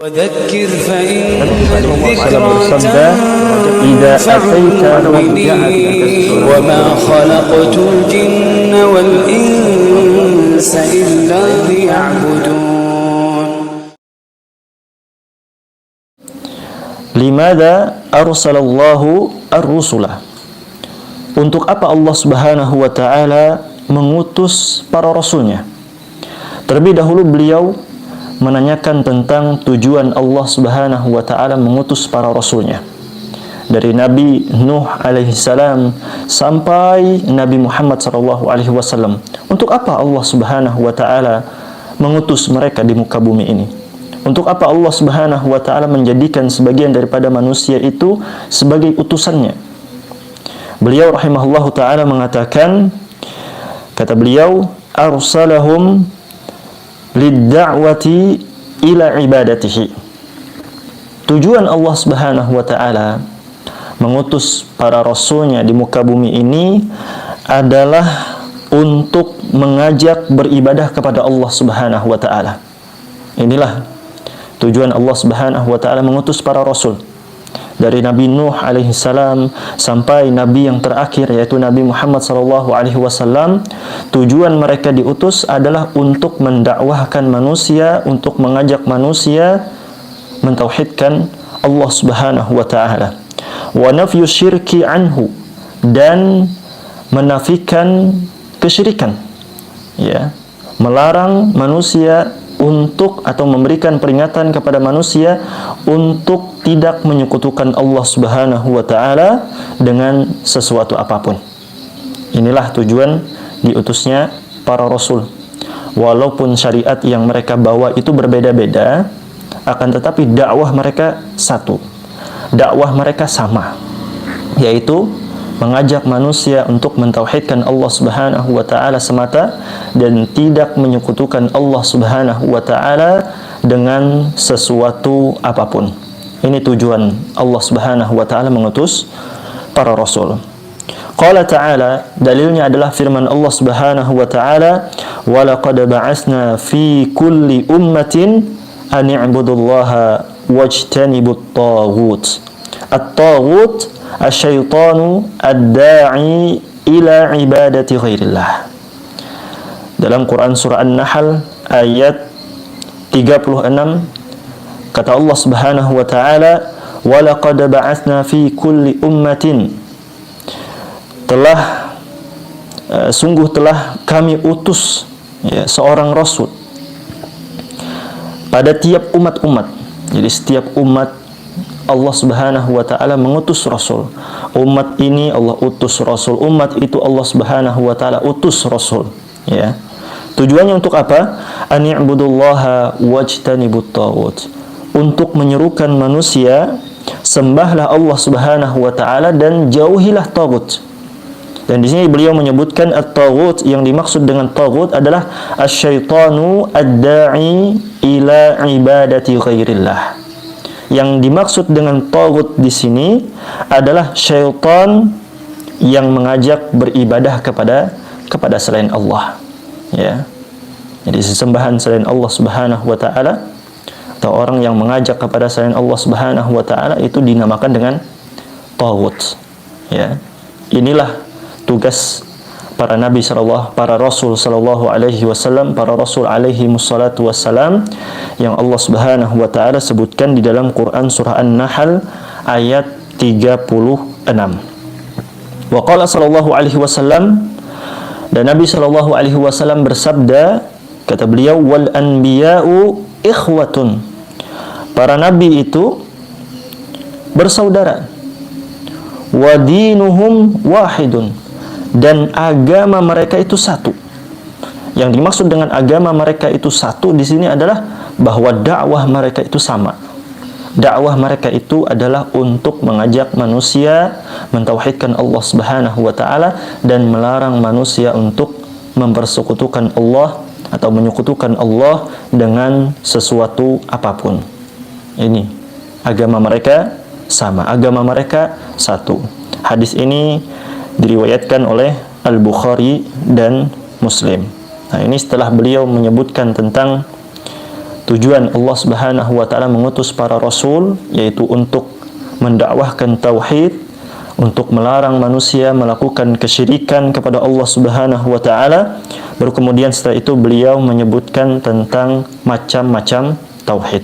وذكر فإن Nabi الذكرى bersabda, "Idza ataita وما خلقت الجن والإنس إلا ليعبدون." Limada arsalallahu ar-rusula? Untuk apa Allah Subhanahu wa taala mengutus para rasulnya? Terlebih dahulu beliau menanyakan tentang tujuan Allah Subhanahu wa taala mengutus para rasulnya. Dari Nabi Nuh alaihi salam sampai Nabi Muhammad sallallahu alaihi wasallam. Untuk apa Allah Subhanahu wa taala mengutus mereka di muka bumi ini? Untuk apa Allah Subhanahu wa taala menjadikan sebagian daripada manusia itu sebagai utusannya? Beliau rahimahullahu taala mengatakan, kata beliau, arsalahum lid-da'wati ila ibadatihi. Tujuan Allah Subhanahu wa taala mengutus para rasulnya di muka bumi ini adalah untuk mengajak beribadah kepada Allah Subhanahu wa taala. Inilah tujuan Allah Subhanahu wa taala mengutus para rasul. Dari Nabi Nuh alaihi salam sampai Nabi yang terakhir yaitu Nabi Muhammad sallallahu alaihi wasallam, tujuan mereka diutus adalah untuk mendakwahkan manusia, untuk mengajak manusia mentauhidkan Allah Subhanahu wa taala. Wa nafyu syirki anhu, dan menafikan kesyirikan. Ya, melarang manusia untuk atau memberikan peringatan kepada manusia untuk tidak menyekutukan Allah Subhanahu wa taala dengan sesuatu apapun. Inilah tujuan diutusnya para rasul. Walaupun syariat yang mereka bawa itu berbeda-beda, akan tetapi dakwah mereka satu. Dakwah mereka sama, yaitu mengajak manusia untuk mentauhidkan Allah Subhanahu wa taala semata dan tidak menyekutukan Allah Subhanahu wa taala dengan sesuatu apapun. Ini tujuan Allah Subhanahu wa taala mengutus para rasul. Qala ta'ala, dalilnya adalah firman Allah Subhanahu wa taala, "Wa laqad ba'atsna fi kulli ummatin an i'budullaha wajtanibut taghut." At-taghut asyaitanu ad-da'i ila ibadati ghairillah. Dalam Quran surah An-Nahl ayat 36 kata Allah Subhanahu wa taala, "Wa laqad ba'atsna fi kulli ummatin." Sungguh telah kami utus seorang rasul pada tiap umat-umat. Jadi setiap umat Allah Subhanahu wa taala mengutus rasul. Umat ini Allah utus rasul, umat itu Allah Subhanahu wa taala utus rasul, ya. Tujuannya untuk apa? An i'budullaha wajtanibut taghut. Untuk menyerukan manusia, sembahlah Allah Subhanahu wa taala dan jauhilah taghut. Dan di sini beliau menyebutkan at-taghut, yang dimaksud dengan taghut adalah asyaitanu ad-da'i ila ibadati ghairillah. Yang dimaksud dengan taghut di sini adalah syaitan yang mengajak beribadah kepada selain Allah. Ya. Jadi sesembahan selain Allah Subhanahu wa taala atau orang yang mengajak kepada selain Allah Subhanahu wa taala itu dinamakan dengan taghut. Ya. Inilah tugas para nabi para rasul sallallahu alaihi wasallam, para rasul alaihi wassalatu wassalam yang Allah Subhanahu wa taala sebutkan di dalam Quran surah An-Nahl ayat 36. Wa qala sallallahu alaihi wasallam, dan Nabi sallallahu alaihi wasallam bersabda, kata beliau, "Wal anbiya'u ikhwatun." Para nabi itu bersaudara. Wa dinuhum wahidun, dan agama mereka itu satu. Yang dimaksud dengan agama mereka itu satu di sini adalah bahwa dakwah mereka itu sama. Dakwah mereka itu adalah untuk mengajak manusia mentauhidkan Allah Subhanahu wa taala dan melarang manusia untuk mempersekutukan Allah atau menyekutukan Allah dengan sesuatu apapun. Ini agama mereka sama, agama mereka satu. Hadis ini diriwayatkan oleh Al-Bukhari dan Muslim. Nah, ini setelah beliau menyebutkan tentang Tujuan Allah Subhanahu wa taala mengutus para rasul yaitu untuk mendakwahkan tauhid, untuk melarang manusia melakukan kesyirikan kepada Allah Subhanahu wa taala. Baru kemudian setelah itu beliau menyebutkan tentang macam-macam tauhid.